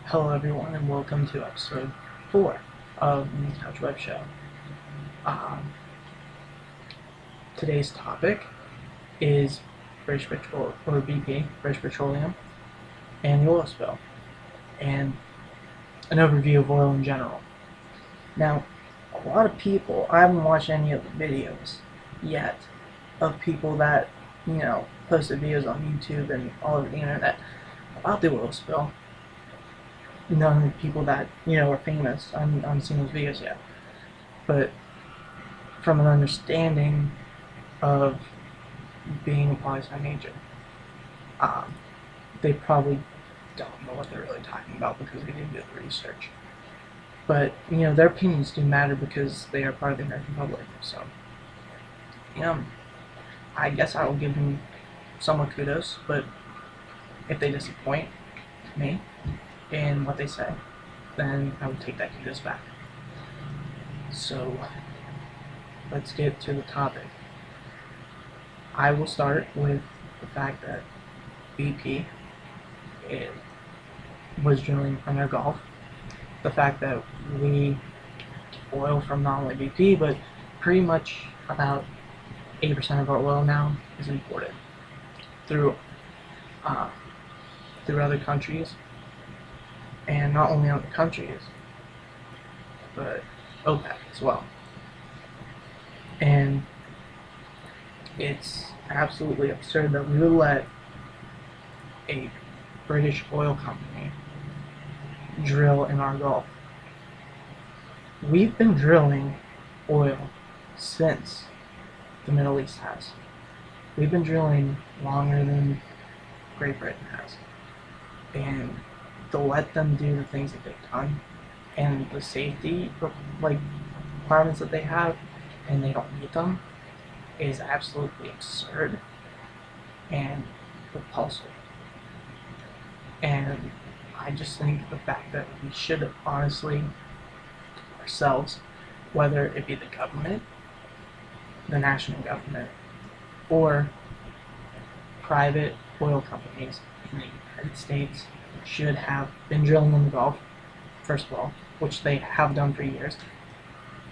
Hello everyone and welcome to episode 4 of the Kouch Web Show. Um, Today's topic is British Petrol, or BP, British Petroleum, and the oil spill, and an overview of oil in general. Now, a lot of people, I haven't watched any of the videos yet of people that, posted videos on YouTube and all over the internet about the oil spill. None of the people that, are famous, I haven't seen those videos yet. But from an understanding of being a poli-sci major, um, they probably don't know what they're really talking about because they didn't do the research. But, their opinions do matter because they are part of the American public. So, you know, I guess I will give them somewhat kudos, but if they disappoint me in what they say, then I would take that kudos back. So, let's get to the topic. I will start with the fact that BP was drilling from their Gulf. The fact that we get oil from not only BP, but pretty much about 80% of our oil now is imported through uh, through other countries, and not only other countries, but OPEC as well. And it's absolutely absurd that we would let a British oil company drill in our Gulf. We've been drilling oil since the Middle East has. We've been drilling longer than Great Britain has. And to let them do the things that they've done and the safety requirements that they have, and they don't meet them, is absolutely absurd and repulsive. And I just think the fact that we should honestly ourselves, whether it be the government, the national government, or private oil companies in the United States, should have been drilling in the Gulf, first of all, which they have done for years,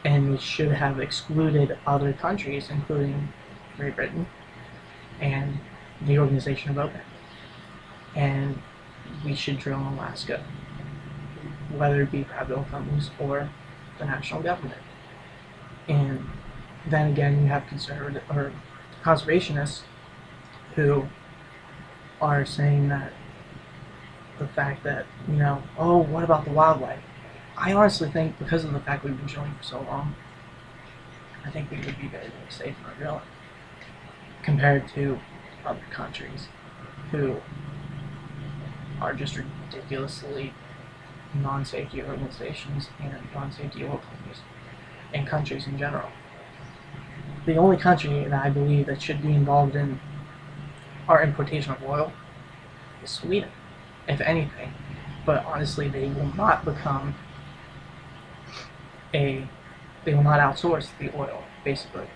and we should have excluded other countries, including Great Britain and the Organization of OPEC. And we should drill in Alaska, whether it be private oil companies or the national government. And then again, you have conservative or conservationists who are saying that the fact that, oh, what about the wildlife? I honestly think because of the fact we've been drilling for so long, I think we would be very, very safe in our drilling compared to other countries who are just ridiculously non-safety organizations and non-safety oil companies and countries in general. The only country that I believe that should be involved in our importation of oil is Sweden, if anything. But honestly, they will not outsource the oil, basically,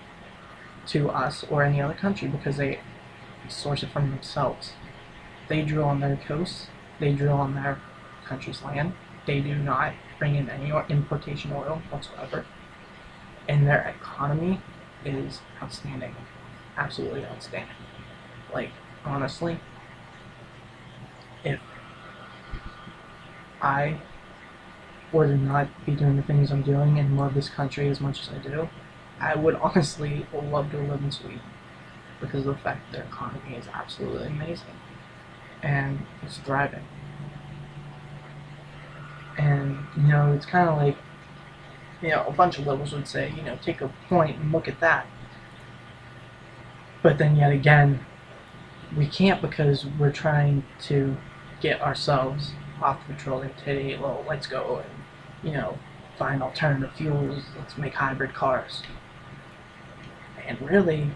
to us or any other country because they source it from themselves. They drill on their coasts, they drill on their country's land, they do not bring in any importation oil whatsoever, and their economy is outstanding, absolutely outstanding. Like, honestly, if I were to not be doing the things I'm doing and love this country as much as I do, I would honestly love to live in Sweden because of the fact that their economy is absolutely amazing and it's thriving. And, it's kind of like, a bunch of liberals would say, take a point and look at that. But then yet again, we can't because we're trying to get ourselves off the petroleum today. Well, let's go and, find alternative fuels. Let's make hybrid cars. And really,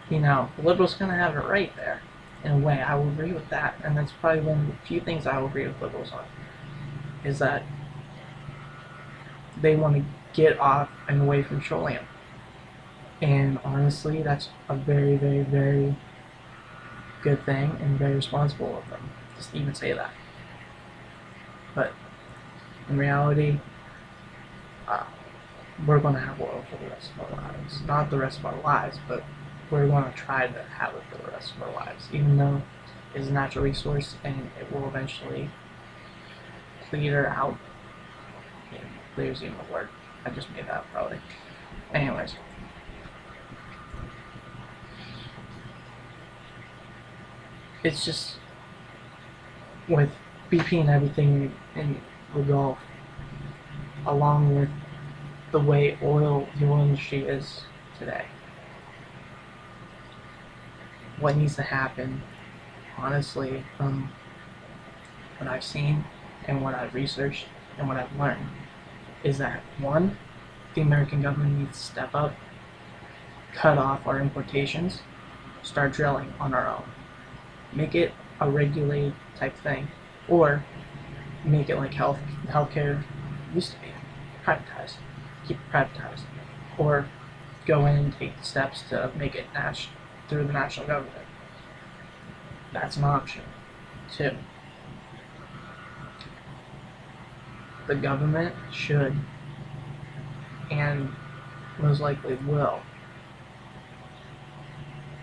the liberals kind of have it right there. In a way, I will agree with that. And that's probably one of the few things I will agree with liberals on. Is that they want to get off and away from petroleum. And honestly, that's a very, very, very good thing and very responsible of them. Just even say that. But in reality, uh, we're going to have oil for the rest of our lives. Not the rest of our lives, but we're going to try to have it for the rest of our lives, even though it's a natural resource and it will eventually clear out. Yeah, clear's even a word. I just made that up probably. Anyways. It's just with BP and everything in the Gulf, along with the way the oil industry is today. What needs to happen, honestly, from what I've seen and what I've researched and what I've learned, is that one, the American government needs to step up, cut off our importations, start drilling on our own. Make it a regulated type thing, or make it like healthcare used to be, privatized, keep it privatized, or go in and take steps to make it through the national government. That's an option too. The government should, and most likely will,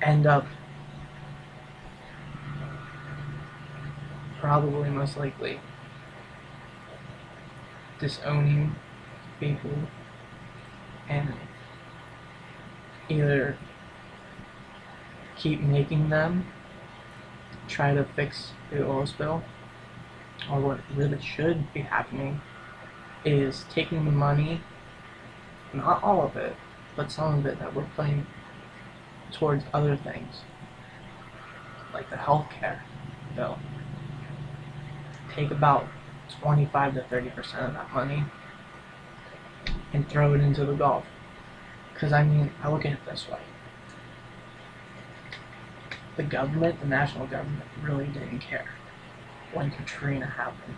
end up probably most likely disowning people and either keep making them try to fix the oil spill, or what really should be happening is taking the money, not all of it, but some of it that we're putting towards other things, like the healthcare bill. Take about 25 to 30% of that money and throw it into the Gulf. Because I mean, I look at it this way. The government, the national government, really didn't care when Katrina happened.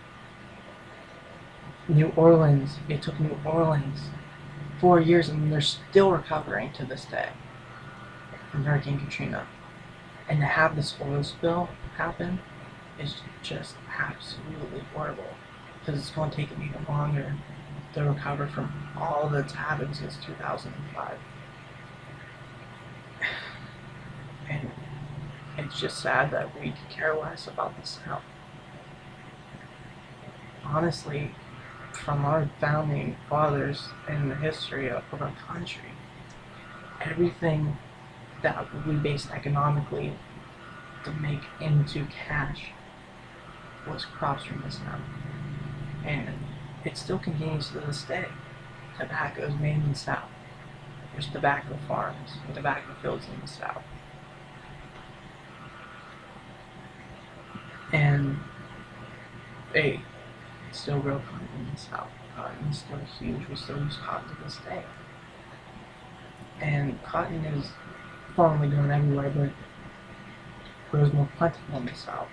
New Orleans, it took New Orleans 4 years and they're still recovering to this day from Hurricane Katrina. And to have this oil spill happen is just absolutely horrible, because it's going to take them even longer to recover from all that's happened since 2005. And it's just sad that we could care less about the South. Honestly, from our founding fathers and the history of our country, everything that we based economically to make into cash was crops from the South. And it still continues to this day. Tobacco is made in the South. There's tobacco farms and tobacco fields in the South. And they still grow cotton in the South. Cotton is still huge. We still use cotton to this day. And cotton is formerly grown everywhere, but grows more plentiful in the South.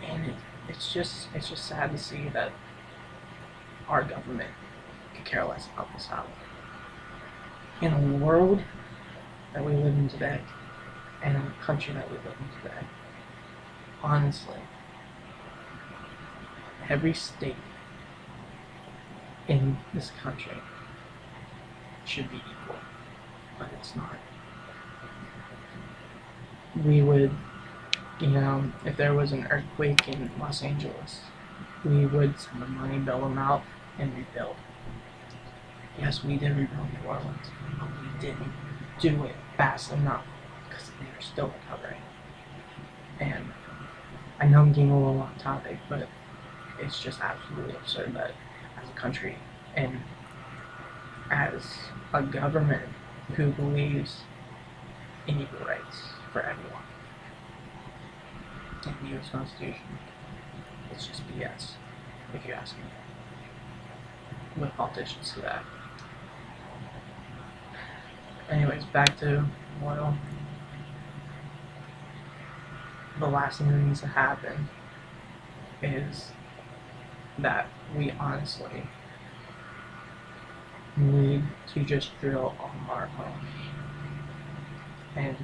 And it's just sad to see that our government could care less about the South. In a world that we live in today, and in a country that we live in today, honestly, every state in this country should be equal, but it's not. We would, if there was an earthquake in Los Angeles, we would send the money, bail them out, and rebuild. Yes, we did rebuild New Orleans, but we didn't do it fast enough because they are still recovering. And I know I'm getting a little off topic, but it's just absolutely absurd that as a country and as a government who believes in equal rights for everyone in the U.S. Constitution, it's just BS, if you ask me, with politicians to that. Anyways, back to oil. The last thing that needs to happen is that we honestly need to just drill on our own and